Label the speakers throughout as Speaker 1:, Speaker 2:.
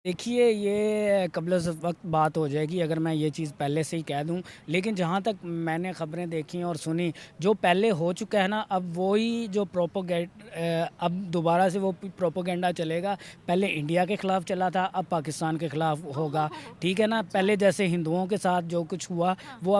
Speaker 1: देखिए, ये कबल वक्त बात हो जाएगी अगर मैं ये चीज़ पहले से ही कह दूं, लेकिन जहाँ तक मैंने ख़बरें देखी और सुनी, जो पहले हो चुका है ना, अब वही जो अब दोबारा से वो प्रोपोगेंडा चलेगा। पहले इंडिया के ख़िलाफ़ चला था, अब पाकिस्तान के ख़िलाफ़ होगा, ठीक है ना। पहले जैसे हिंदुओं के साथ जो कुछ हुआ वो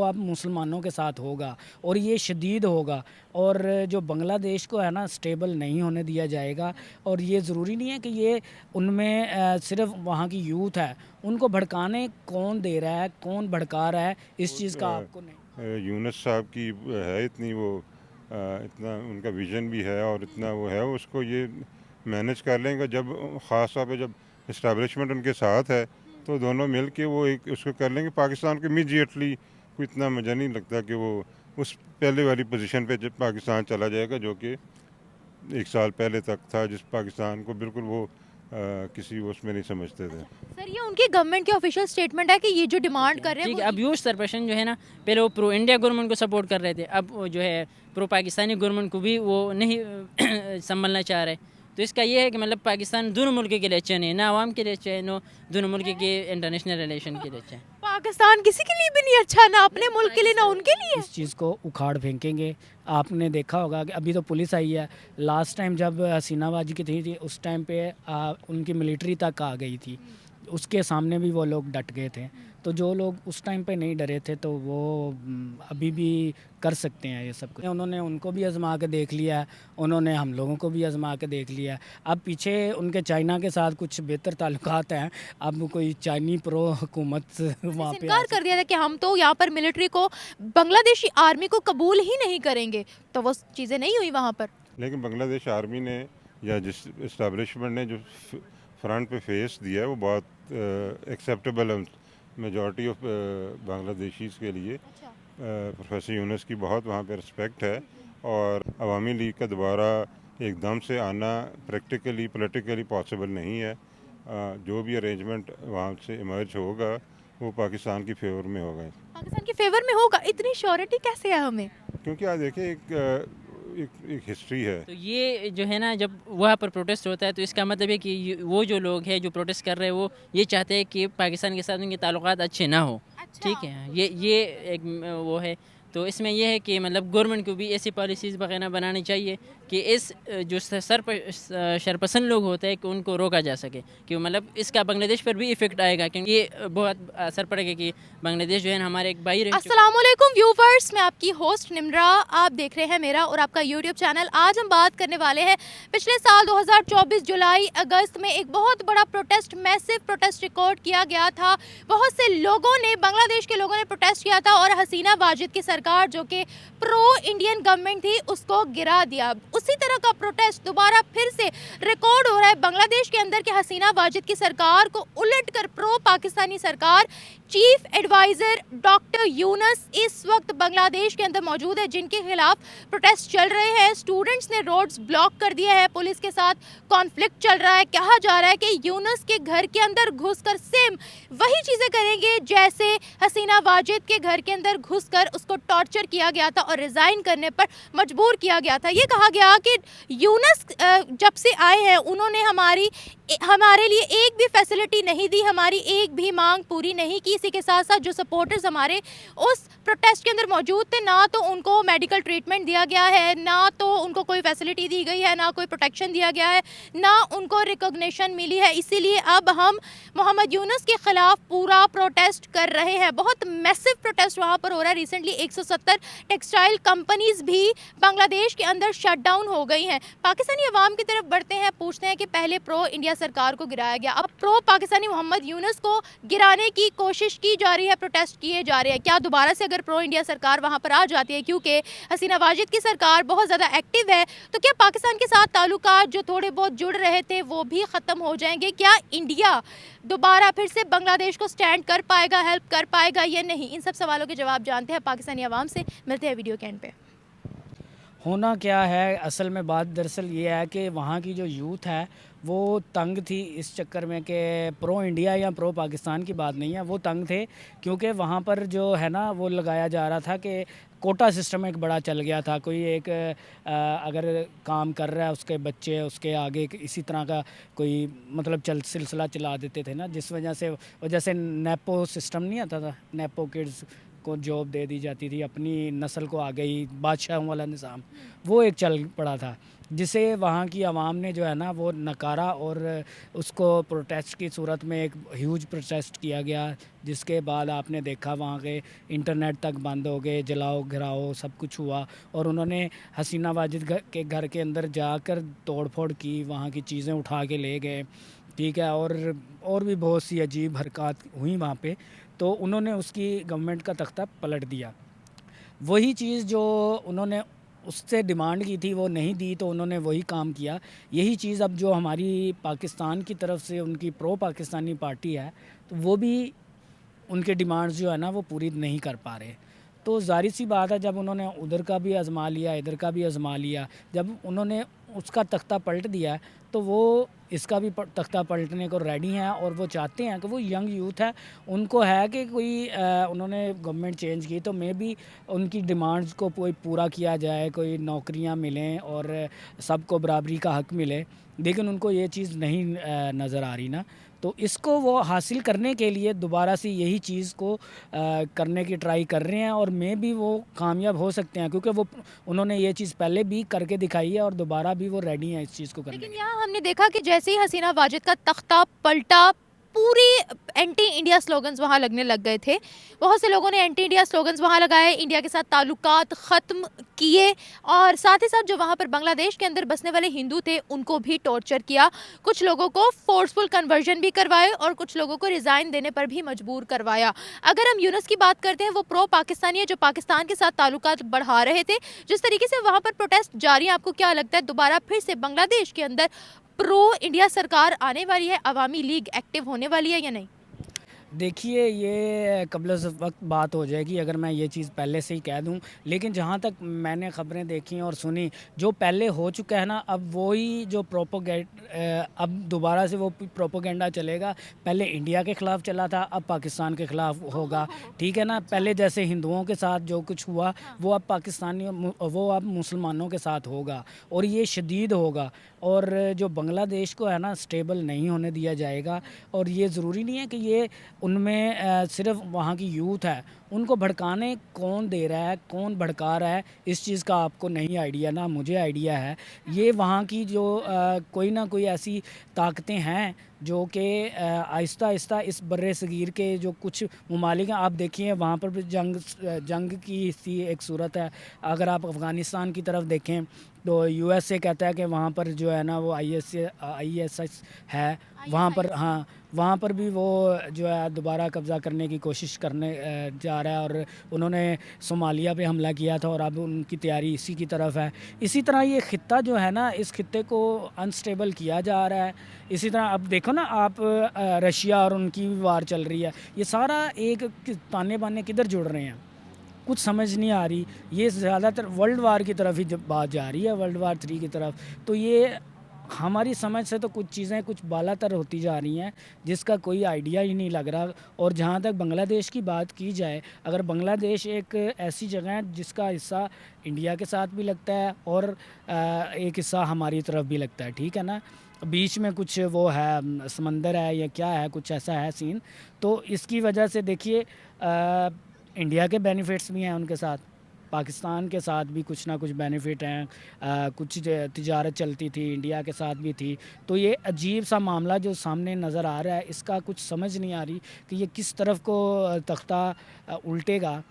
Speaker 1: अब मुसलमानों के साथ होगा, और ये शदीद होगा। और जो बांग्लादेश को है ना, स्टेबल नहीं होने दिया जाएगा। और ये ज़रूरी नहीं है कि ये उनमें सिर्फ वहाँ की यूथ है, उनको भड़काने कौन दे रहा है, कौन भड़का रहा है, इस चीज़ का आपको नहीं।
Speaker 2: यूनुस साहब की है इतनी वो इतना उनका विज़न भी है और इतना वो है, उसको ये मैनेज कर लेंगे। जब ख़ास तौर पे जब इस्टेब्लिशमेंट उनके साथ है तो दोनों मिल के वो एक उसको कर लेंगे। पाकिस्तान को इमीडिएटली कोई इतना मज़ा नहीं लगता कि वो उस पहले वाली पोजीशन पे जब पाकिस्तान चला जाएगा, जो कि 1 साल पहले तक था, जिस पाकिस्तान को बिल्कुल वो किसी उसमें नहीं समझते थे।
Speaker 3: सर, ये उनकी गवर्नमेंट की ऑफिशियल स्टेटमेंट है कि ये जो डिमांड कर रहे हैं
Speaker 4: ठीक है। अब यूथ सरपरेशन जो है ना, पहले वो प्रो इंडिया गवर्नमेंट को सपोर्ट कर रहे थे, अब वो जो है प्रो पाकिस्तानी गवर्नमेंट को भी वो नहीं संभलना चाह रहे। तो इसका ये है कि मतलब पाकिस्तान दोनों मुल्क के लिए अच्छा नहीं है, ना आवाम के लिए अच्छा है, ना दोनों मुल्क के इंटरनेशनल रिलेशन के लिए अच्छा है।
Speaker 3: पाकिस्तान किसी के लिए भी नहीं अच्छा, ना अपने मुल्क के लिए ना उनके लिए।
Speaker 1: इस चीज़ को उखाड़ फेंकेंगे। आपने देखा होगा कि अभी तो पुलिस आई है, लास्ट टाइम जब हसीना बाजी की थी उस टाइम पे उनकी मिलिट्री तक आ गई थी, उसके सामने भी वो लोग डट गए थे। तो जो लोग उस टाइम पे नहीं डरे थे तो वो अभी भी कर सकते हैं ये सब कुछ। उन्होंने उनको भी आजमा के देख लिया है, उन्होंने हम लोगों को भी आजमा के देख लिया है। अब पीछे उनके चाइना के साथ कुछ बेहतर ताल्लुकात हैं, अब कोई चाइनी प्रो हुकूमत वहाँ पे
Speaker 3: इनकार कर दिया था कि हम तो यहाँ पर मिलिट्री को, बांग्लादेशी आर्मी को कबूल ही नहीं करेंगे, तो वो चीज़ें नहीं हुई वहाँ पर।
Speaker 2: लेकिन बांग्लादेश आर्मी ने या जिस इस्टेब्लिशमेंट ने जो फ्रंट पे फेस दिया है वो बहुत एक्सेप्टेबल है मेजॉरिटी ऑफ बांग्लादेशीज़ के लिए। प्रोफेसर यूनुस की बहुत वहाँ पे रिस्पेक्ट है, और अवामी लीग का दोबारा एकदम से आना प्रैक्टिकली पॉलिटिकली पॉसिबल नहीं है। जो भी अरेंजमेंट वहाँ से इमर्ज होगा वो पाकिस्तान की फेवर में होगा।
Speaker 3: पाकिस्तान के फेवर में होगा, इतनी श्योरिटी कैसे है हमें?
Speaker 2: क्योंकि आज देखिए एक हिस्ट्री है।
Speaker 4: तो ये जो है ना, जब वहाँ पर प्रोटेस्ट होता है तो इसका मतलब है कि वो जो लोग हैं जो प्रोटेस्ट कर रहे हैं वो ये चाहते हैं कि पाकिस्तान के साथ उनके ताल्लुकात अच्छे ना हो।
Speaker 3: अच्छा।
Speaker 4: ठीक है, ये एक वो है। तो इसमें यह है कि मतलब गवर्नमेंट को भी ऐसी पॉलिसीज़ वगैरह बनानी चाहिए कि इस जो शरपसंद लोग होते हैं कि उनको रोका जा सके, कि मतलब इसका बांग्लादेश पर भी इफ़ेक्ट आएगा, क्योंकि ये बहुत असर पड़ेगा कि बांग्लादेश जो है हमारे एक भाई रह चुका है।
Speaker 3: अस्सलामुअलैकुम व्यूवर्स, मैं आपकी होस्ट निम्रा, आप देख रहे हैं मेरा और आपका यूट्यूब चैनल। आज हम बात करने वाले हैं पिछले साल 2024 जुलाई अगस्त में एक बहुत बड़ा प्रोटेस्ट, मैसिव प्रोटेस्ट रिकॉर्ड किया गया था। बहुत से लोगों ने, बांग्लादेश के लोगों ने प्रोटेस्ट किया था और हसीना वाजिद की सरकार जो कि प्रो इंडियन गवर्नमेंट थी उसको गिरा दिया। उसी तरह का प्रोटेस्ट दोबारा फिर से रिकॉर्ड हो रहा है बांग्लादेश के अंदर कि हसीना वाजिद की सरकार को उलटकर प्रो पाकिस्तानी सरकार, चीफ एडवाइज़र डॉक्टर यूनुस इस वक्त बांग्लादेश के अंदर मौजूद है, जिनके खिलाफ प्रोटेस्ट चल रहे हैं। स्टूडेंट्स ने रोड्स ब्लॉक कर दिए हैं, पुलिस के साथ कॉन्फ्लिक्ट चल रहा है। कहा जा रहा है कि यूनुस के घर के अंदर घुसकर सेम वही चीज़ें करेंगे जैसे हसीना वाजिद के घर के अंदर घुसकर उसको टॉर्चर किया गया था और रिज़ाइन करने पर मजबूर किया गया था। ये कहा गया कि यूनुस जब से आए हैं उन्होंने हमारे लिए एक भी फैसिलिटी नहीं दी, हमारी एक भी मांग पूरी नहीं की। इसी के साथ साथ जो सपोर्टर्स हमारे उस प्रोटेस्ट के अंदर मौजूद थे, ना तो उनको मेडिकल ट्रीटमेंट दिया गया है, ना तो उनको कोई फैसिलिटी दी गई है, ना कोई प्रोटेक्शन दिया गया है, ना उनको रिकॉग्निशन मिली है। इसीलिए अब हम मोहम्मद यूनुस के ख़िलाफ़ पूरा प्रोटेस्ट कर रहे हैं। बहुत मैसिव प्रोटेस्ट वहाँ पर हो रहा है। रिसेंटली 170 टेक्सटाइल कंपनीज़ भी बांग्लादेश के अंदर शट डाउन हो गई हैं। पाकिस्तानी अवाम की तरफ बढ़ते हैं, पूछते हैं कि पहले प्रो इंडिया सरकार को गिराया गया, अब प्रो पाकिस्तानी मोहम्मद यूनुस को गिराने की कोशिश की जा रही है, प्रोटेस्ट किए जा रहे हैं। क्या दोबारा से अगर प्रो इंडिया सरकार वहाँ पर आ जाती है, क्योंकि हसीना वाजिद की सरकार बहुत ज़्यादा एक्टिव है, तो क्या पाकिस्तान के साथ ताल्लुकात जो थोड़े बहुत जुड़ रहे थे वो भी ख़त्म हो जाएंगे? क्या इंडिया दोबारा फिर से बांग्लादेश को स्टैंड कर पाएगा, हेल्प कर पाएगा या नहीं? इन सब सवालों के जवाब जानते हैं पाकिस्तानी अवाम से। मिलते हैं वीडियो के एंड पे।
Speaker 1: होना क्या है, असल में बात दरअसल ये है कि वहाँ की जो यूथ है वो तंग थी इस चक्कर में कि प्रो इंडिया या प्रो पाकिस्तान की बात नहीं है, वो तंग थे क्योंकि वहाँ पर जो है ना वो लगाया जा रहा था कि कोटा सिस्टम एक बड़ा चल गया था। कोई एक अगर काम कर रहा है उसके बच्चे उसके आगे इसी तरह का कोई मतलब सिलसिला चला देते थे ना, जिस वजह से जैसे नेपो सिस्टम नहीं आता था, नेपो किड्स को जॉब दे दी जाती थी, अपनी नस्ल को आ गई बादशाहों वाला निज़ाम, वो एक चल पड़ा था जिसे वहाँ की आवाम ने जो है ना वो नकारा और उसको प्रोटेस्ट की सूरत में एक ह्यूज प्रोटेस्ट किया गया, जिसके बाद आपने देखा वहाँ के इंटरनेट तक बंद हो गए, जलाओ घिराओ सब कुछ हुआ और उन्होंने हसीना वाजिद के घर के अंदर जाकर तोड़ फोड़ की, वहाँ की चीज़ें उठा के ले गए, ठीक है, और भी बहुत सी अजीब हरकत हुई वहाँ पे, तो उन्होंने उसकी गवर्नमेंट का तख्ता पलट दिया। वही चीज़ जो उन्होंने उससे डिमांड की थी वो नहीं दी, तो उन्होंने वही काम किया। यही चीज़ अब जो हमारी पाकिस्तान की तरफ से उनकी प्रो पाकिस्तानी पार्टी है, तो वो भी उनके डिमांड्स जो है ना वो पूरी नहीं कर पा रहे। तो ज़ाहिर सी बात है, जब उन्होंने उधर का भी आज़मा लिया इधर का भी आज़मा लिया, जब उन्होंने उसका तख्ता पलट दिया तो वो इसका भी तख्ता पलटने को रेडी हैं और वो चाहते हैं कि वो यंग यूथ है, उनको है कि कोई उन्होंने गवर्नमेंट चेंज की तो मे बी उनकी डिमांड्स को कोई पूरा किया जाए, कोई नौकरियां मिलें और सबको बराबरी का हक मिले, लेकिन उनको ये चीज़ नहीं नज़र आ रही ना। तो इसको वो हासिल करने के लिए दोबारा से यही चीज़ को करने की ट्राई कर रहे हैं और मे भी वो कामयाब हो सकते हैं, क्योंकि वो उन्होंने ये चीज़ पहले भी करके दिखाई है और दोबारा भी वो रेडी हैं इस चीज़ को करने के
Speaker 3: लेकिन
Speaker 1: लिए।
Speaker 3: यहाँ हमने देखा कि जैसे ही हसीना वाजिद का तख्ता पलटा, पूरी एंटी इंडिया स्लोगन्स वहाँ लगने लग गए थे। बहुत से लोगों ने एंटी इंडिया स्लोगन्स वहाँ लगाए, इंडिया के साथ ताल्लुकात ख़त्म किए और साथ ही साथ जो वहाँ पर बांग्लादेश के अंदर बसने वाले हिंदू थे उनको भी टॉर्चर किया। कुछ लोगों को फोर्सफुल कन्वर्जन भी करवाए और कुछ लोगों को रिज़ाइन देने पर भी मजबूर करवाया। अगर हम यूनुस की बात करते हैं, वो प्रो पाकिस्तानी है जो पाकिस्तान के साथ ताल्लुकात बढ़ा रहे थे। जिस तरीके से वहाँ पर प्रोटेस्ट जारी है, आपको क्या लगता है दोबारा फिर से बांग्लादेश के अंदर प्रो इंडिया सरकार आने वाली है, अवामी लीग एक्टिव होने वाली है या नहीं?
Speaker 1: देखिए, ये कबल वक्त बात हो जाएगी अगर मैं ये चीज़ पहले से ही कह दूं, लेकिन जहाँ तक मैंने ख़बरें देखी और सुनी, जो पहले हो चुका है ना, अब वही जो अब दोबारा से वो प्रोपोगेंडा चलेगा। पहले इंडिया के ख़िलाफ़ चला था, अब पाकिस्तान के ख़िलाफ़ होगा, ठीक है ना। पहले जैसे हिंदुओं के साथ जो कुछ हुआ वो अब मुसलमानों के साथ होगा और ये शदीद होगा, और जो बांग्लादेश को है ना स्टेबल नहीं होने दिया जाएगा। और ये ज़रूरी नहीं है कि ये उनमें सिर्फ वहाँ की यूथ है, उनको भड़काने कौन दे रहा है, कौन भड़का रहा है, इस चीज़ का आपको नहीं आइडिया, ना मुझे आइडिया है। ये वहाँ की जो कोई ना कोई ऐसी ताकतें हैं जो कि आहिस्ता आहिस्ता इस बर्रे सगीर के जो कुछ ममालिक हैं, आप देखिए वहाँ पर भी जंग की सी एक सूरत है। अगर आप अफ़गानिस्तान की तरफ देखें तो यूएसए कहता है कि वहाँ पर जो है ना वो ISIS है, वहाँ पर, हाँ, वहाँ पर भी वो जो है दोबारा कब्ज़ा करने की कोशिश करने जा रहा है, और उन्होंने सोमालिया पे हमला किया था और अब उनकी तैयारी इसी की तरफ है। इसी तरह ये ख़ित्ता जो है ना, इस खित्ते को अनस्टेबल किया जा रहा है। इसी तरह अब देखो ना आप, रशिया और उनकी भी वार चल रही है, ये सारा एक ताने बाने किधर जुड़ रहे हैं, कुछ समझ नहीं आ रही। ये ज़्यादातर वर्ल्ड वार की तरफ ही जब बात जा रही है, वर्ल्ड वार 3 की तरफ। तो ये हमारी समझ से तो कुछ चीज़ें कुछ बालातर होती जा रही हैं जिसका कोई आइडिया ही नहीं लग रहा। और जहाँ तक बांग्लादेश की बात की जाए, अगर बांग्लादेश एक ऐसी जगह है जिसका हिस्सा इंडिया के साथ भी लगता है और एक हिस्सा हमारी तरफ भी लगता है, ठीक है ना, बीच में कुछ वो है, समंदर है या क्या है, कुछ ऐसा है सीन। तो इसकी वजह से देखिए इंडिया के बेनिफिट्स भी हैं उनके साथ, पाकिस्तान के साथ भी कुछ ना कुछ बेनिफिट हैं, कुछ तिजारत चलती थी इंडिया के साथ भी थी। तो ये अजीब सा मामला जो सामने नज़र आ रहा है, इसका कुछ समझ नहीं आ रही कि ये किस तरफ को तख्ता उल्टेगा।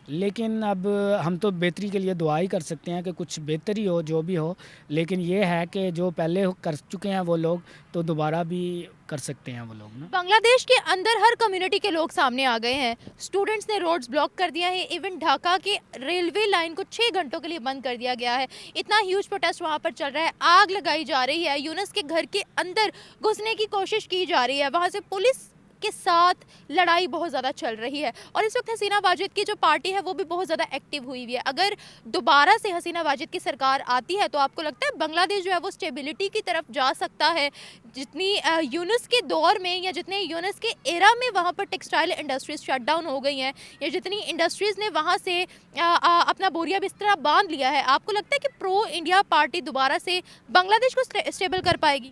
Speaker 1: लेकिन अब हम तो बेहतरी के लिए दुआ ही कर सकते हैं कि कुछ बेहतरी हो, जो भी हो। लेकिन ये है कि जो पहले कर चुके हैं वो लोग, तो दोबारा भी कर सकते हैं वो लोग ना।
Speaker 3: बांग्लादेश के अंदर हर कम्युनिटी के लोग सामने आ गए हैं। स्टूडेंट्स ने रोड्स ब्लॉक कर दिया है। इवन ढाका के रेलवे लाइन को 6 घंटों के लिए बंद कर दिया गया है। इतना ह्यूज प्रोटेस्ट वहां पर चल रहा है। आग लगाई जा रही है। यूनुस के घर के अंदर घुसने की कोशिश की जा रही है। वहां से पुलिस के साथ लड़ाई बहुत ज़्यादा चल रही है। और इस वक्त हसीना वाजिद की जो पार्टी है वो भी बहुत ज़्यादा एक्टिव हुई हुई है। अगर दोबारा से हसीना वाजिद की सरकार आती है तो आपको लगता है बांग्लादेश जो है वो स्टेबिलिटी की तरफ जा सकता है? जितनी यूनुस के दौर में या जितने यूनुस के एरा में वहाँ पर टेक्सटाइल इंडस्ट्रीज शट डाउन हो गई हैं, या जितनी इंडस्ट्रीज़ ने वहाँ से अपना बोरिया बिस्तरा बांध लिया है, आपको लगता है कि प्रो इंडिया पार्टी दोबारा से बांग्लादेश को स्टेबल कर पाएगी?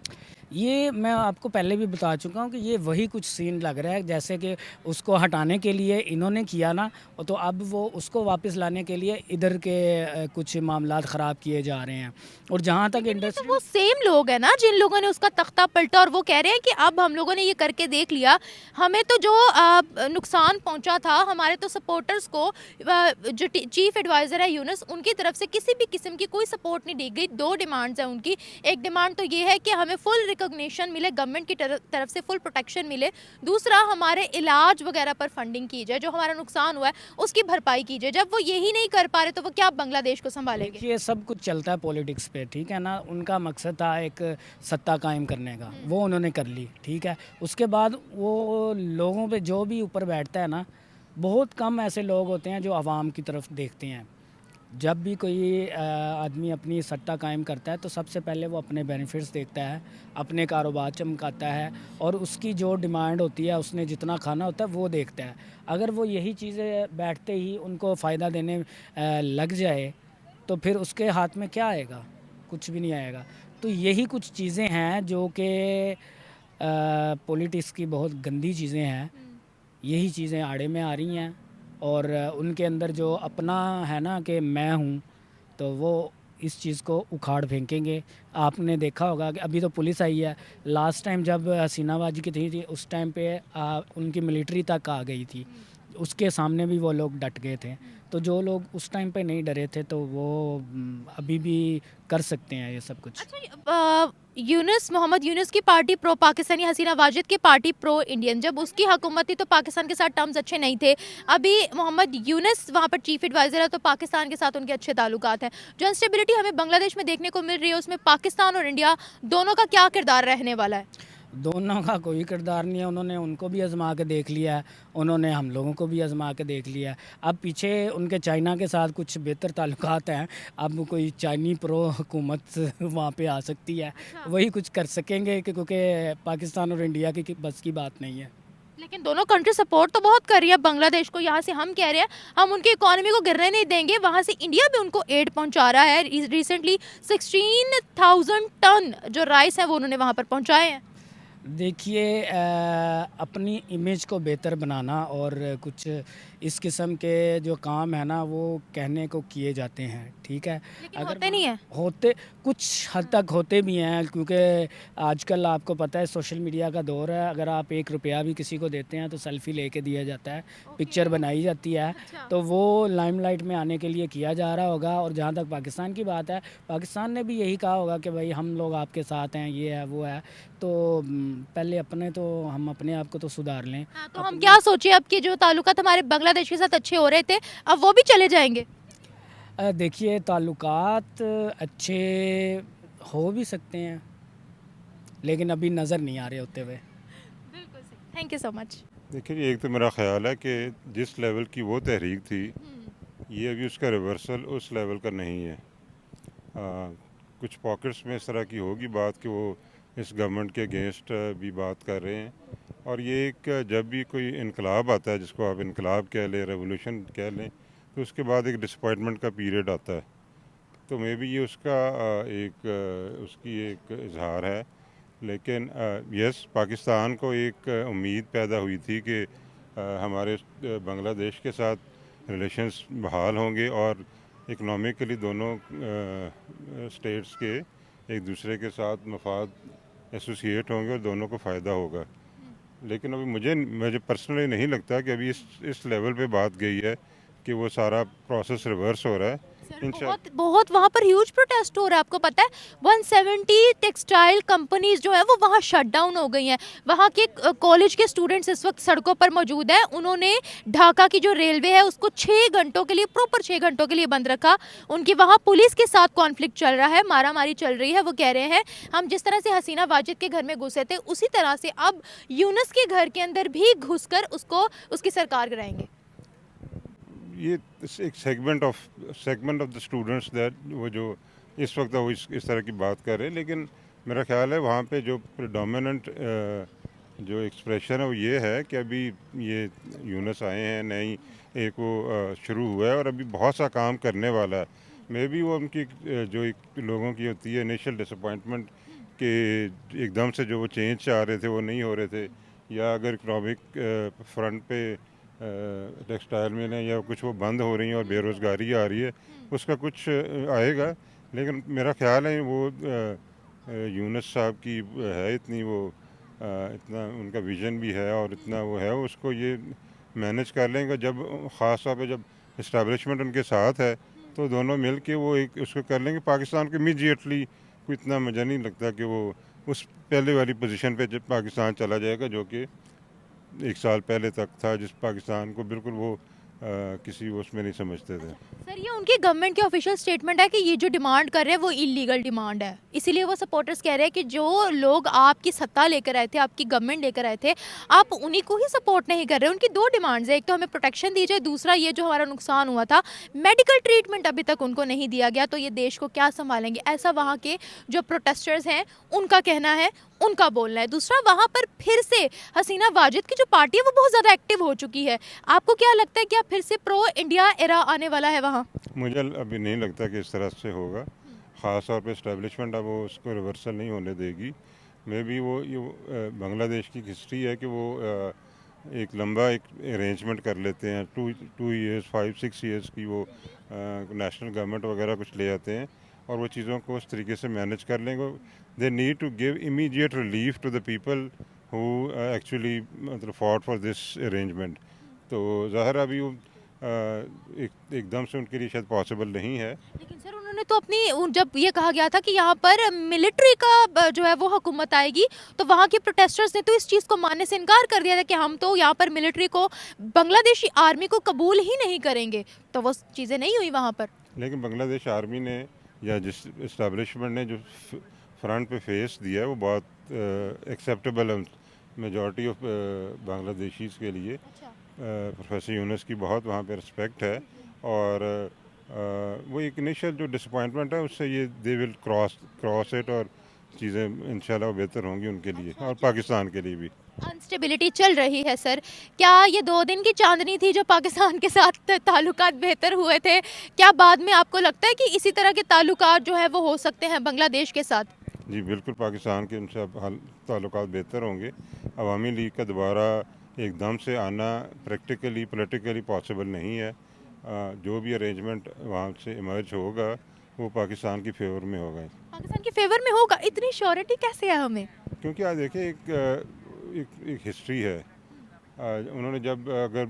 Speaker 1: ये मैं आपको पहले भी बता चुका हूँ कि ये वही कुछ सीन लग रहा है, जैसे कि उसको हटाने के लिए इन्होंने किया ना, तो अब वो उसको वापस लाने के लिए इधर के कुछ मामलात ख़राब किए जा रहे हैं। और जहाँ तक
Speaker 3: लेकिन ये तो
Speaker 1: इंडस्ट्री,
Speaker 3: वो सेम लोग हैं ना जिन लोगों ने उसका तख्ता पलटा, और वो कह रहे हैं कि अब हम लोगों ने ये करके देख लिया, हमें तो जो नुकसान पहुंचा था, हमारे तो सपोर्टर्स को जो चीफ एडवाइज़र है यूनुस, उनकी तरफ से किसी भी किस्म की कोई सपोर्ट नहीं दी गई। 2 डिमांड्स हैं उनकी। एक डिमांड तो ये है कि हमें फुल रिकॉग्निशन मिले, गवर्नमेंट की तरफ से फुल प्रोटेक्शन मिले। दूसरा, हमारे इलाज वगैरह पर फंडिंग की जाए, जो हमारा नुकसान हुआ है उसकी भरपाई की जाए। जब वो यही नहीं कर पा रहे तो वो क्या बांग्लादेश को संभालेंगे?
Speaker 1: देखिए सब कुछ चलता है पॉलिटिक्स पे, ठीक है ना। उनका मकसद था एक सत्ता कायम करने का, वो उन्होंने कर ली, ठीक है। उसके बाद वो लोगों पे जो भी ऊपर बैठता है ना, बहुत कम ऐसे लोग होते हैं जो आवाम की तरफ देखते हैं। जब भी कोई आदमी अपनी सत्ता कायम करता है तो सबसे पहले वो अपने बेनिफिट्स देखता है, अपने कारोबार चमकाता है, और उसकी जो डिमांड होती है, उसने जितना खाना होता है वो देखता है। अगर वो यही चीज़ें बैठते ही उनको फ़ायदा देने लग जाए तो फिर उसके हाथ में क्या आएगा? कुछ भी नहीं आएगा। तो यही कुछ चीज़ें हैं जो कि पॉलिटिक्स की बहुत गंदी चीज़ें हैं। यही चीज़ें आड़े में आ रही हैं, और उनके अंदर जो अपना है ना कि मैं हूँ, तो वो इस चीज़ को उखाड़ फेंकेंगे। आपने देखा होगा कि अभी तो पुलिस आई है, लास्ट टाइम जब हसीना बाजी की थी उस टाइम पे उनकी मिलिट्री तक आ गई थी, उसके सामने भी वो लोग डट गए थे। तो जो लोग उस टाइम पे नहीं डरे थे तो वो अभी भी कर सकते हैं ये सब कुछ।
Speaker 3: अच्छा, यूनुस, मोहम्मद यूनुस की पार्टी प्रो पाकिस्तानी, हसीना वाजिद की पार्टी प्रो इंडियन। जब उसकी हुकूमत थी तो पाकिस्तान के साथ टर्म्स अच्छे नहीं थे। अभी मोहम्मद यूनुस वहाँ पर चीफ एडवाइज़र है तो पाकिस्तान के साथ उनके अच्छे ताल्लुकात हैं। जो इंस्टेबिलिटी हमें बांग्लादेश में देखने को मिल रही है उसमें पाकिस्तान और इंडिया दोनों का क्या किरदार रहने वाला है?
Speaker 1: दोनों का कोई किरदार नहीं है। उन्होंने उनको भी आजमा के देख लिया है, उन्होंने हम लोगों को भी आजमा के देख लिया है। अब पीछे उनके चाइना के साथ कुछ बेहतर ताल्लुकात हैं, अब कोई चाइनी प्रो हुकूमत वहाँ पे आ सकती है, वही कुछ कर सकेंगे क्योंकि पाकिस्तान और इंडिया की बस की बात नहीं है।
Speaker 3: लेकिन दोनों कंट्री सपोर्ट तो बहुत कर रही है बांग्लादेश को। यहाँ से हम कह रहे हैं हम उनकी इकोनॉमी को गिरने नहीं देंगे, वहाँ से इंडिया भी उनको एड पहुँचा रहा है। रिसेंटली 16,000 टन जो राइस है वो उन्होंने वहाँ पर पहुँचाए हैं।
Speaker 1: देखिए अपनी इमेज को बेहतर बनाना और कुछ इस किस्म के जो काम है ना वो कहने को किए जाते हैं, ठीक है।
Speaker 3: लेकिन होते नहीं है।
Speaker 1: होते कुछ हद तक होते भी हैं, क्योंकि आजकल आपको पता है सोशल मीडिया का दौर है। अगर आप 1 रुपया भी किसी को देते हैं तो सेल्फी लेके दिया जाता है, पिक्चर बनाई जाती है।
Speaker 3: अच्छा।
Speaker 1: तो वो लाइमलाइट में आने के लिए किया जा रहा होगा। और जहाँ तक पाकिस्तान की बात है, पाकिस्तान ने भी यही कहा होगा कि भाई हम लोग आपके साथ हैं, ये है वो है। तो पहले हम अपने आप को तो सुधार लें।
Speaker 3: हाँ, तो हम क्या सोचे अब कि जो ताल्लुकात हमारे बांग्लादेश के साथ अच्छे हो रहे थे अब वो भी चले जाएंगे?
Speaker 1: देखिए ताल्लुकात अच्छे हो भी सकते हैं, लेकिन अभी नज़र नहीं आ रहे होते हुए।
Speaker 3: बिल्कुल सही। Thank you so much.
Speaker 2: देखिए जी, एक तो मेरा ख्याल है कि जिस लेवल की वो तहरीक थी, ये अभी उसका रिवर्सल उस लेवल का नहीं है। कुछ पॉकेट्स में इस तरह की होगी बात कि वो इस गवर्नमेंट के अगेंस्ट भी बात कर रहे हैं। और ये एक जब भी कोई इनकलाब आता है, जिसको आप इनकलाब कह लें, रेवोल्यूशन कह लें, तो उसके बाद एक डिसअपॉइंटमेंट का पीरियड आता है। तो मे बी ये उसका उसकी एक इजहार है। लेकिन यस, पाकिस्तान को एक उम्मीद पैदा हुई थी कि हमारे बांग्लादेश के साथ रिलेशंस बहाल होंगे और इकनॉमिकली दोनों स्टेट्स के एक दूसरे के साथ मफाद एसोसिएट होंगे और दोनों को फ़ायदा होगा। लेकिन अभी मुझे पर्सनली नहीं लगता कि अभी इस लेवल पे बात गई है कि वो सारा प्रोसेस रिवर्स हो रहा है।
Speaker 3: सर
Speaker 2: इंशा
Speaker 3: बहुत बहुत वहाँ पर ह्यूज प्रोटेस्ट हो रहा है, आपको पता है 170 टेक्सटाइल कंपनीज जो है वो वहाँ शट डाउन हो गई हैं। वहाँ के कॉलेज के स्टूडेंट्स इस वक्त सड़कों पर मौजूद हैं। उन्होंने ढाका की जो रेलवे है उसको 6 घंटों के लिए, प्रॉपर 6 घंटों के लिए बंद रखा। उनकी वहाँ पुलिस के साथ कॉन्फ्लिक्ट चल रहा है, मारामारी चल रही है। वो कह रहे हैं हम जिस तरह से हसीना वाजिद के घर में घुसे थे उसी तरह से अब यूनुस के घर के अंदर भी घुसकर उसको उसकी सरकार गिराएंगे।
Speaker 2: ये एक segment of the students that वो जो इस वक्त वो इस तरह की बात कर रहे हैं, लेकिन मेरा ख्याल है वहाँ पे जो प्रेडोमिनेंट जो एक्सप्रेशन है वो ये है कि अभी ये यूनस आए हैं, नई एक वो शुरू हुआ है और अभी बहुत सा काम करने वाला है। मे बी वो उनकी जो एक लोगों की होती है इनिशियल डिसअपॉइंटमेंट कि एकदम से जो वो चेंज चाह रहे थे वो नहीं हो रहे थे, या अगर इकनॉमिक फ्रंट पे टेक्सटाइल मिलें या कुछ वो बंद हो रही हैं और बेरोज़गारी आ रही है, उसका कुछ आएगा। लेकिन मेरा ख्याल है वो यूनुस साहब की है इतनी वो इतना उनका विज़न भी है और इतना वो है, उसको ये मैनेज कर लेंगे। जब ख़ास तौर पे जब इस्टेब्लिशमेंट उनके साथ है तो दोनों मिल के वो एक उसको कर लेंगे। पाकिस्तान को इमीडिएटली कोई इतना मज़ा नहीं लगता कि वो उस पहले वाली पोजीशन पे जब पाकिस्तान चला जाएगा जो कि 1 साल पहले तक था, जिस पाकिस्तान को बिल्कुल वो किसी उसमें नहीं समझते थे।
Speaker 3: सर ये उनकी गवर्नमेंट की ऑफिशियल स्टेटमेंट है कि ये जो डिमांड कर रहे हैं वो इलीगल डिमांड है, इसीलिए वो सपोर्टर्स कह रहे हैं कि जो लोग आपकी सत्ता लेकर आए थे, आपकी गवर्नमेंट लेकर आए थे, आप उन्हीं को ही सपोर्ट नहीं कर रहे। उनकी दो डिमांड्स है, एक तो हमें प्रोटेक्शन दी जाए, दूसरा ये जो हमारा नुकसान हुआ था मेडिकल ट्रीटमेंट अभी तक उनको नहीं दिया गया, तो ये देश को क्या संभालेंगे, ऐसा वहाँ के जो प्रोटेस्टर्स हैं उनका कहना है, उनका बोलना है। दूसरा वहाँ पर फिर से हसीना वाजिद की जो पार्टी है वो बहुत ज़्यादा एक्टिव हो चुकी है। आपको क्या लगता है क्या फिर से प्रो इंडिया एरा आने वाला है वहाँ?
Speaker 2: मुझे अभी नहीं लगता कि इस तरह से होगा। ख़ास तौर पे इस्टेब्लिशमेंट अब वो उसको रिवर्सल नहीं होने देगी। मे बी वो ये बांग्लादेश की हिस्ट्री है कि वो एक लंबा एक अरेंजमेंट कर लेते हैं, टू ईयर्स 5-6 ईयर्स की वो नेशनल गवर्नमेंट वगैरह कुछ ले आते हैं और वो चीज़ों को उस तरीके से मैनेज कर लेंगे। They need to give immediate relief to the people who actually मतलब फॉट फॉर दिस अरेंजमेंट। तो ज़ाहिर अभी वो एकदम से उनके लिए शायद पॉसिबल नहीं है।
Speaker 3: लेकिन सर उन्होंने तो अपनी जब ये कहा गया था कि यहाँ पर मिलिट्री का जो है वो हुकूमत आएगी, तो वहाँ के प्रोटेस्टर्स ने तो इस चीज़ को मानने से इनकार कर दिया था कि हम तो यहाँ पर मिलिट्री को, बांग्लादेशी आर्मी को कबूल ही नहीं करेंगे। तो वो चीज़ें नहीं हुई वहाँ पर।
Speaker 2: लेकिन बांग्लादेश आर्मी ने या जिस इस्टेब्लिशमेंट ने जो फ्रंट पे फेस दिया है वो बहुत एक्सेप्टेबल है मेजॉरिटी ऑफ बांग्लादेशीज़ के लिए। प्रोफेसर यूनुस की बहुत वहाँ पे रिस्पेक्ट है और वो एक इनिशियल जो डिसअपॉइंटमेंट है उससे ये दे विल क्रॉस इट और चीज़ें इंशाल्लाह बेहतर होंगी उनके लिए और पाकिस्तान के लिए भी।
Speaker 3: अनस्टेबिलिटी चल रही है सर, क्या ये 2 दिन की चांदनी थी जो पाकिस्तान के साथ ताल्लुकात बेहतर हुए थे? क्या बाद में आपको लगता है कि इसी तरह के ताल्लुकात जो है वो हो सकते हैं बांग्लादेश के साथ?
Speaker 2: जी बिल्कुल, पाकिस्तान के उनसे अब ताल्लुकात बेहतर होंगे। अवामी लीग का दोबारा एकदम से आना प्रैक्टिकली पॉलिटिकली पॉसिबल नहीं है। जो भी अरेंजमेंट वहाँ से इमर्ज होगा वो पाकिस्तान की फेवर में होगा।
Speaker 3: पाकिस्तान के फेवर में होगा, इतनी श्योरिटी कैसे है हमें?
Speaker 2: क्योंकि आज देखिए एक हिस्ट्री है। उन्होंने जब अगर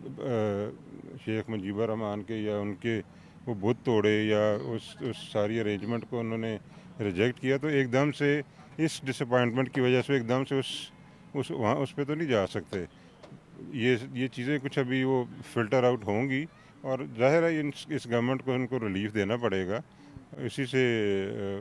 Speaker 2: शेख मुजीबर रहमान के या उनके वो बुत तोड़े या उस सारी अरेंजमेंट को उन्होंने रिजेक्ट किया, तो एकदम से इस डिसअपॉइंटमेंट की वजह से एकदम से उस वहाँ उस पे तो नहीं जा सकते। ये चीज़ें कुछ अभी वो फ़िल्टर आउट होंगी और ज़ाहिर है इस गवर्नमेंट को उनको रिलीफ देना पड़ेगा, इसी से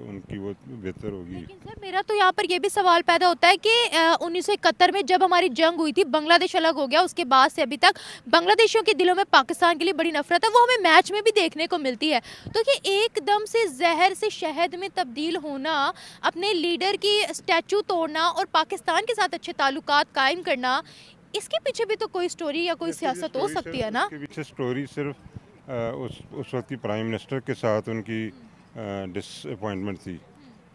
Speaker 2: उनकी वो बेहतर होगी।
Speaker 3: लेकिन सर मेरा तो यहाँ पर ये भी सवाल पैदा होता है कि 1971 में जब हमारी जंग हुई थी, बांग्लादेश अलग हो गया, उसके बाद से अभी तक बांग्लादेशियों के दिलों में पाकिस्तान के लिए बड़ी नफरत है, वो हमें मैच में भी देखने को मिलती है। तो ये एकदम से जहर से शहद में तब्दील होना, अपने लीडर की स्टैचू तोड़ना और पाकिस्तान के साथ अच्छे ताल्लुकात कायम करना, इसके पीछे भी तो कोई स्टोरी या कोई सियासत हो सकती है ना?
Speaker 2: इसके पीछे स्टोरी सिर्फ उस वक्त की प्राइम मिनिस्टर के साथ उनकी डिसअपॉइंटमेंट थी।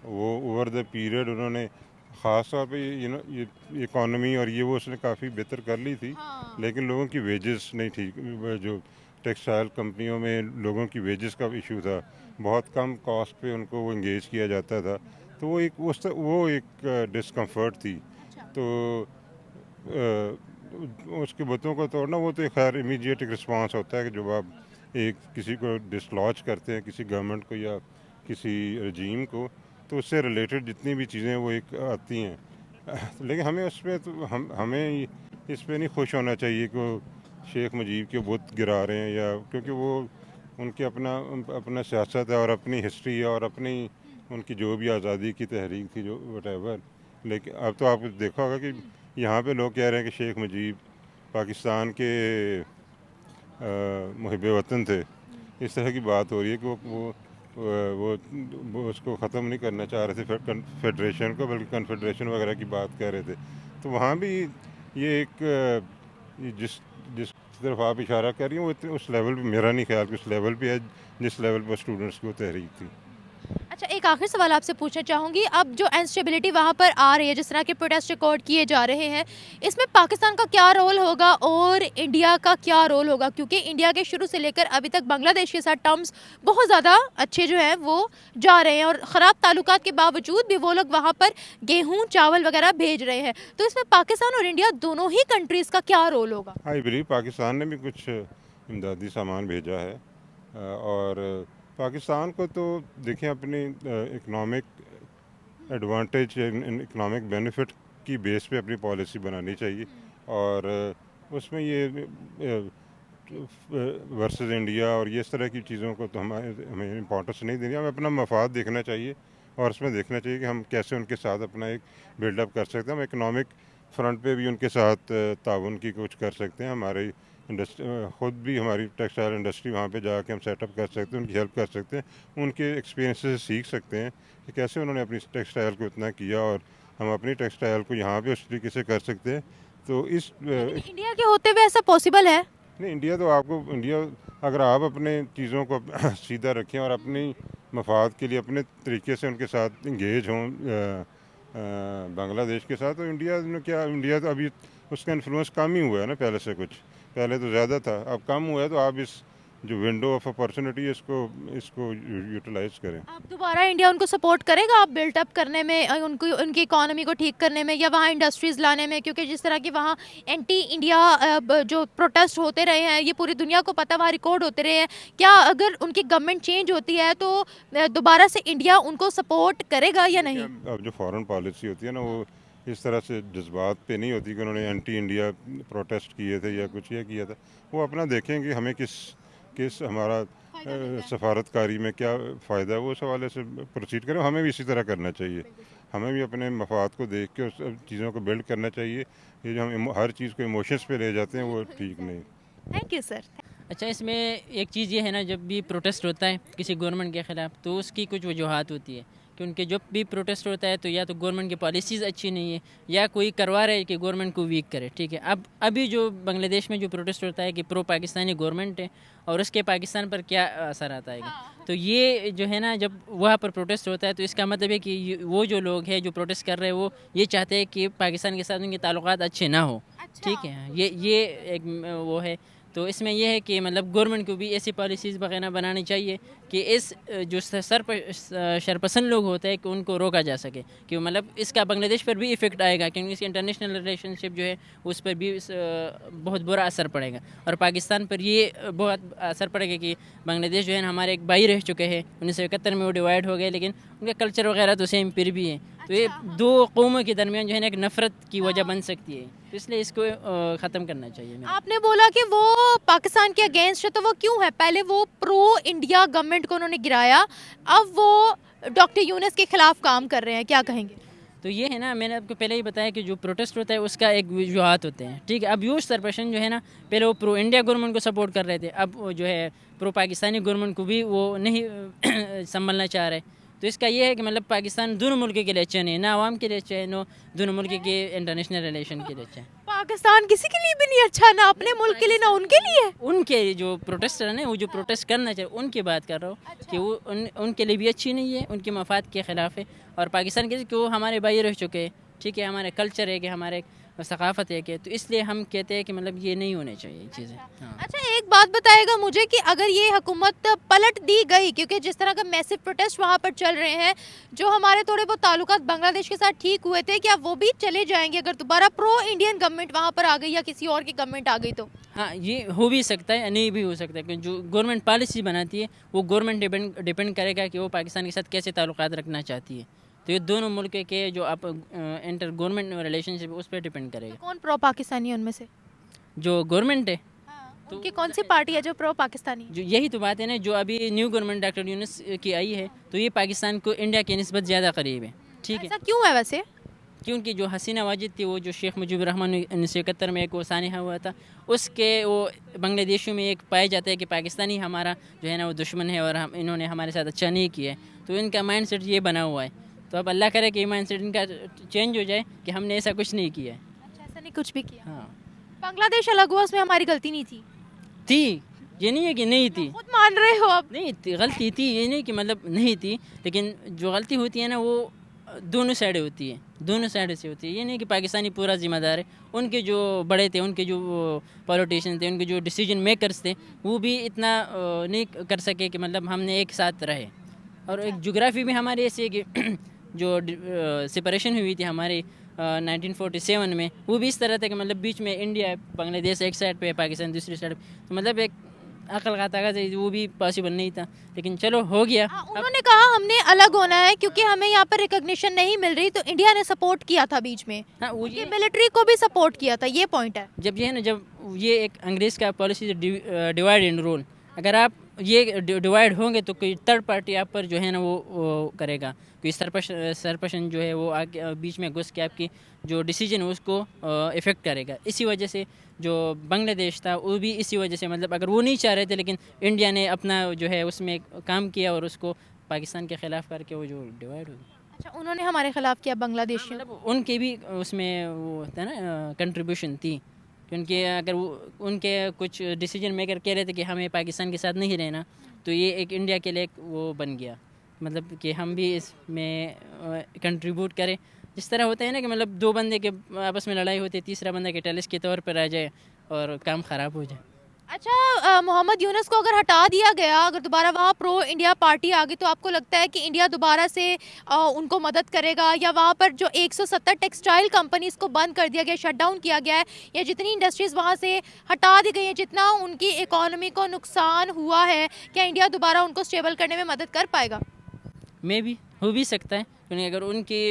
Speaker 2: वो ओवर द पीरियड उन्होंने ख़ास तौर पे ये इकॉनमी और ये वो उसने काफ़ी बेहतर कर ली थी।
Speaker 3: हाँ।
Speaker 2: लेकिन लोगों की वेजेस नहीं ठीक, जो टेक्सटाइल कंपनियों में लोगों की वेजेस का इशू था, बहुत कम कॉस्ट पे उनको वो इंगेज किया जाता था, तो वो एक डिस्कम्फर्ट थी। तो उसके बुतों को तोड़ना वो तो खैर इमीडिएट एक रिस्पांस होता है कि जब आप एक किसी को डिसलॉज करते हैं, किसी गवर्नमेंट को या किसी रजीम को, तो उससे रिलेटेड जितनी भी चीज़ें वो एक आती हैं। लेकिन हमें उस पर तो हमें इस पे नहीं खुश होना चाहिए कि वो शेख मुजीब के बुत गिरा रहे हैं, या क्योंकि वो उनके अपना सियासत है और अपनी हिस्ट्री है और अपनी उनकी जो भी आज़ादी की तहरीक थी, जो वटेवर। लेकिन अब तो आपको देखा होगा कि यहाँ पे लोग कह रहे हैं कि शेख मुजीब पाकिस्तान के मुहिब वतन थे। इस तरह की बात हो रही है कि वो उसको ख़त्म नहीं करना चाह रहे थे फेडरेशन को, बल्कि कन्फेडरेशन वगैरह की बात कर रहे थे। तो वहाँ भी ये एक ये जिस तरफ आप इशारा कर रही हैं, वो उस लेवल पे, मेरा नहीं ख्याल कि उस लेवल पे है जिस लेवल पर स्टूडेंट्स की वो तहरीक थी।
Speaker 3: अच्छा, एक आखिरी सवाल आपसे पूछना चाहूँगी, अब जो इंस्टेबिलिटी वहाँ पर आ रही है, जिस तरह के प्रोटेस्ट रिकॉर्ड किए जा रहे हैं, इसमें पाकिस्तान का क्या रोल होगा और इंडिया का क्या रोल होगा? क्योंकि इंडिया के शुरू से लेकर अभी तक बांग्लादेश के साथ टर्म्स बहुत ज़्यादा अच्छे जो हैं वो जा रहे हैं, और ख़राब ताल्लुकात के बावजूद भी वो लोग वहाँ पर गेहूँ चावल वगैरह भेज रहे हैं। तो इसमें पाकिस्तान और इंडिया दोनों ही कंट्रीज़ का क्या रोल होगा?
Speaker 2: आई बिलीव पाकिस्तान ने भी कुछ इमदादी सामान भेजा है, और पाकिस्तान को तो देखें अपनी इकनॉमिक एडवांटेज, इकनॉमिक बेनिफिट की बेस पे अपनी पॉलिसी बनानी चाहिए, और उसमें ये वर्सेस इंडिया और ये इस तरह की चीज़ों को तो हमें इम्पोर्टेंस नहीं देनी। हमें अपना मफाद देखना चाहिए, और उसमें देखना चाहिए कि हम कैसे उनके साथ अपना एक बिल्डअप कर सकते हैं। हम इकनॉमिक फ्रंट पे भी उनके साथ ताउन की कुछ कर सकते हैं। हमारी ख़ुद भी हमारी टेक्सटाइल इंडस्ट्री वहाँ पे जाके हम सेटअप कर सकते हैं, उनकी हेल्प कर सकते हैं, उनके एक्सपीरियंस से सीख सकते हैं कि कैसे उन्होंने अपनी टेक्सटाइल को इतना किया, और हम अपनी टेक्सटाइल को यहाँ पे उस तरीके से कर सकते हैं। तो
Speaker 3: इंडिया के होते हुए ऐसा पॉसिबल है?
Speaker 2: नहीं, इंडिया अगर आप अपने चीज़ों को सीधा रखें और अपनी मफाद के लिए अपने तरीके से उनके साथ इंगेज हों बांग्लादेश के साथ, तो इंडिया तो अभी उसका इन्फ्लुएंस कम ही हुआ है ना, पहले तो ज़्यादा था, अब कम हुआ है। तो आप इस जो विंडो ऑफ अपॉर्चुनिटी है इसको यूटिलाइज करें।
Speaker 3: अब दोबारा इंडिया उनको सपोर्ट करेगा आप बिल्टअप करने में, उनको उनकी इकोनॉमी को ठीक करने में, या वहाँ इंडस्ट्रीज़ लाने में? क्योंकि जिस तरह की वहाँ एंटी इंडिया जो प्रोटेस्ट होते रहे हैं, ये पूरी दुनिया को पता, वहाँ रिकॉर्ड होते रहे हैं। क्या अगर उनकी गवर्नमेंट चेंज होती है तो दोबारा से इंडिया उनको सपोर्ट करेगा या नहीं?
Speaker 2: अब जो फॉरेन पॉलिसी होती है ना, वो इस तरह से जज्बात पे नहीं होती कि उन्होंने एंटी इंडिया प्रोटेस्ट किए थे या कुछ ये किया था। वो अपना देखेंगे हमें किस हमारा सफारतकारी में क्या फ़ायदा है, वो उस हवाले से प्रोसीड करें। हमें भी इसी तरह करना चाहिए, हमें भी अपने मफाद को देख के उस चीज़ों को बिल्ड करना चाहिए। ये जो हम हर चीज़ को इमोशंस पे ले जाते हैं, वो ठीक नहीं।
Speaker 3: Thank you sir.
Speaker 4: अच्छा, इसमें एक चीज़ ये है ना, जब भी प्रोटेस्ट होता है किसी गवर्नमेंट के ख़िलाफ़, तो उसकी कुछ वजूहात होती है कि उनके जब भी प्रोटेस्ट होता है तो या तो गवर्नमेंट की पॉलिसीज़ अच्छी नहीं है, या कोई करवा रहा है कि गवर्नमेंट को वीक करे। ठीक है, अब अभी जो बांग्लादेश में जो प्रोटेस्ट होता है कि प्रो पाकिस्तानी गवर्नमेंट है, और उसके पाकिस्तान पर क्या असर आता है। तो ये जो है ना, जब वहाँ पर प्रोटेस्ट होता है तो इसका मतलब है कि वो जो लोग हैं जो प्रोटेस्ट कर रहे हैं, वो ये चाहते हैं कि पाकिस्तान के साथ उनके ताल्लुकात अच्छे ना हो। ठीक है, ये एक वो है। तो इसमें यह है कि मतलब गवर्नमेंट को भी ऐसी पॉलिसीज़ वगैरह बनानी चाहिए कि इस जो शरपसंद लोग होते हैं कि उनको रोका जा सके, कि मतलब इसका बांग्लादेश पर भी इफ़ेक्ट आएगा, क्योंकि इसकी इंटरनेशनल रिलेशनशिप जो है उस पर भी बहुत बुरा असर पड़ेगा, और पाकिस्तान पर ये बहुत असर पड़ेगा कि बांग्लादेश जो है ना हमारे एक भाई रह चुके हैं। 1971 में वो डिवाइड हो गए, लेकिन उनका कल्चर वगैरह तो सेम फिर भी है। तो ये दो कौमों के दरमियान जो है ना एक नफ़रत की वजह बन सकती है, तो इसलिए इसको ख़त्म करना चाहिए।
Speaker 3: आपने बोला कि वो पाकिस्तान के अगेंस्ट है, तो वो क्यों है? पहले वो प्रो इंडिया गवर्नमेंट को उन्होंने गिराया, अब वो डॉक्टर यूनुस के खिलाफ काम कर रहे हैं, क्या कहेंगे?
Speaker 4: तो ये है ना, मैंने आपको पहले ही बताया कि जो प्रोटेस्ट होता है उसका एक वजूहात होते हैं। ठीक है, अब यूथ सरपशन जो है ना, पहले वो प्रो इंडिया गवर्नमेंट को सपोर्ट कर रहे थे, अब वो जो है प्रो पाकिस्तानी गवर्नमेंट को भी वो नहीं संभलना चाह रहे। तो इसका ये है कि मतलब पाकिस्तान दोनों मुल्क के लिए अच्छा नहीं है, ना आवाम के लिए अच्छा है, ना दोनों मुल्क के इंटरनेशनल रिलेशन के लिए अच्छा है।
Speaker 3: पाकिस्तान किसी के लिए भी नहीं अच्छा, ना अपने मुल्क के लिए ना उनके लिए।
Speaker 4: उनके जो प्रोटेस्टर हैं, वो जो प्रोटेस्ट करना चाहिए उनकी बात कर रहा हूँ कि वो उनके लिए भी अच्छी नहीं है, उनके मफाद के ख़िलाफ़ है। और पाकिस्तान के वो हमारे भाई रह चुके हैं। ठीक है, हमारे कल्चर है कि हमारे सकाफ़त एक है, तो इसलिए हम कहते हैं कि मतलब ये नहीं होने चाहिए चीज़ें। हाँ।
Speaker 3: अच्छा, एक बात बताएगा मुझे कि अगर ये हुकूमत पलट दी गई, क्योंकि जिस तरह का मैसिव प्रोटेस्ट वहाँ पर चल रहे हैं, जो हमारे थोड़े बहुत ताल्लुकात बांग्लादेश के साथ ठीक हुए थे, क्या वो भी चले जाएंगे अगर दोबारा प्रो इंडियन गवर्नमेंट वहाँ पर आ गई या किसी और की गवर्नमेंट आ गई तो?
Speaker 4: हाँ, ये हो भी सकता है, नहीं भी हो सकता है, क्योंकि जो गवर्नमेंट पॉलिसी बनाती है वो गवर्नमेंट डिपेंड करेगा कि वो पाकिस्तान के साथ कैसे ताल्लुकात रखना चाहती है। तो ये दोनों मुल्क के जो आप इंटर गवर्नमेंट रिलेशनशिप उस पर डिपेंड करेगा।
Speaker 3: कौन प्रो पाकिस्तानी है उनमें से?
Speaker 4: जो गवर्नमेंट है,
Speaker 3: उनकी कौन सी पार्टी है जो प्रो पाकिस्तानी?
Speaker 4: जो यही तो बात है ना, जो अभी न्यू गवर्नमेंट डॉक्टर यूनुस की आई है, तो ये पाकिस्तान को इंडिया की निस्बत ज़्यादा करीब है। ठीक है,
Speaker 3: ऐसा क्यों है वैसे?
Speaker 4: क्योंकि जो हसीना वाजिद थी, वो जो शेख मुजीबुर रहमान 1971 में एक वो सानिहा हुआ था, उसके वो बांग्लादेशियों में एक पाया जाता है कि पाकिस्तानी हमारा जो है ना वो दुश्मन है और हम इन्होंने हमारे साथ अच्छा नहीं किया है, तो इनका माइंड सेट ये बना हुआ है। तो अब अल्लाह करे कि ये माइंड सेट इनका चेंज हो जाए कि हमने ऐसा कुछ नहीं किया है।
Speaker 3: अच्छा, ऐसा नहीं कुछ भी किया।
Speaker 4: हाँ,
Speaker 3: बांग्लादेश अलग हुआ, उसमें हमारी गलती नहीं थी?
Speaker 4: थी, ये नहीं है कि नहीं थी,
Speaker 3: खुद मान रहे हो अब?
Speaker 4: नहीं थी, गलती थी, ये नहीं कि मतलब नहीं थी, लेकिन जो गलती होती है ना वो दोनों साइडें होती है, दोनों साइड से होती है। ये नहीं कि पाकिस्तानी पूरा जिम्मेदार है, उनके जो बड़े थे, उनके जो पॉलिटिशियन थे, उनके जो डिसीजन मेकर्स थे, वो भी इतना नहीं कर सके कि मतलब हमने एक साथ रहे। और एक जोग्राफी भी हमारी ऐसी है कि जो सेपरेशन हुई थी हमारी 1947 में, वो भी इस तरह था कि मतलब बीच में इंडिया बांग्लादेश एक साइड पे, पाकिस्तान दूसरी साइड पे, तो मतलब एक अकल का ताकत है, वो भी पॉसिबल नहीं था, लेकिन चलो हो गया।
Speaker 3: उन्होंने कहा हमने अलग होना है क्योंकि हमें यहाँ पर रिकॉग्निशन नहीं मिल रही, तो इंडिया ने सपोर्ट किया था बीच में,
Speaker 4: हाँ, वो
Speaker 3: ये मिलिट्री को भी सपोर्ट किया था, ये पॉइंट है।
Speaker 4: जब ये है ना, जब ये एक अंग्रेज़ का पॉलिसी डिवाइड एंड रूल, अगर आप ये डिवाइड होंगे तो कोई थर्ड पार्टी आप पर जो है ना वो करेगा, कोई सरपशन जो है वो आगे बीच में घुस के आपकी जो डिसीजन है उसको इफ़ेक्ट करेगा। इसी वजह से जो बांग्लादेश था वो भी इसी वजह से, मतलब अगर वो नहीं चाह रहे थे, लेकिन इंडिया ने अपना जो है उसमें काम किया और उसको पाकिस्तान के ख़िलाफ़ करके वो जो डिवाइड हो गया।
Speaker 3: अच्छा, उन्होंने हमारे खिलाफ किया बांग्लादेश?
Speaker 4: मतलब उनके भी उसमें वो होता है ना कंट्रीब्यूशन थी, क्योंकि अगर वो उनके कुछ डिसीजन मेकर कह रहे थे कि हमें पाकिस्तान के साथ नहीं रहना, तो ये एक इंडिया के लिए एक वो बन गया, मतलब कि हम भी इसमें कंट्रीब्यूट करें। जिस तरह होता है ना कि मतलब दो बंदे के आपस में लड़ाई होती है, तीसरा बंदा कैटलिस्ट के तौर पर आ जाए और काम ख़राब हो जाए।
Speaker 3: अच्छा, मोहम्मद यूनुस को अगर हटा दिया गया, अगर दोबारा वहाँ प्रो इंडिया पार्टी आ गई, तो आपको लगता है कि इंडिया दोबारा से उनको मदद करेगा, या वहाँ पर जो 170 टेक्सटाइल कंपनीज को बंद कर दिया गया, शट डाउन किया गया है, या जितनी इंडस्ट्रीज़ वहाँ से हटा दी गई हैं, जितना उनकी इकोनॉमी को नुकसान हुआ है, क्या इंडिया दोबारा उनको स्टेबल करने में मदद कर पाएगा?
Speaker 4: मे भी हो भी सकता है, क्योंकि अगर उनके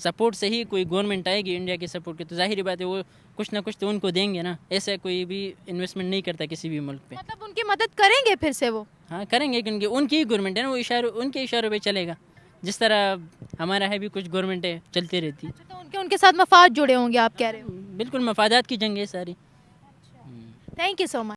Speaker 4: सपोर्ट से ही कोई गवर्नमेंट आएगी इंडिया के सपोर्ट के, तो जाहिर बात है वो कुछ ना कुछ तो उनको देंगे ना, ऐसा कोई भी इन्वेस्टमेंट नहीं करता किसी भी मुल्क पे।
Speaker 3: मतलब उनकी मदद करेंगे फिर से वो?
Speaker 4: हाँ करेंगे, क्योंकि उनकी ही गवर्नमेंट है ना, वो उनके इशारों पे चलेगा, जिस तरह हमारा है भी कुछ गवर्नमेंट है चलती रहती।
Speaker 3: तो उनके साथ मफाद जुड़े होंगे आप कह रहे हो?
Speaker 4: बिल्कुल, मफादात की जंग है सारी।
Speaker 3: Thank you so much.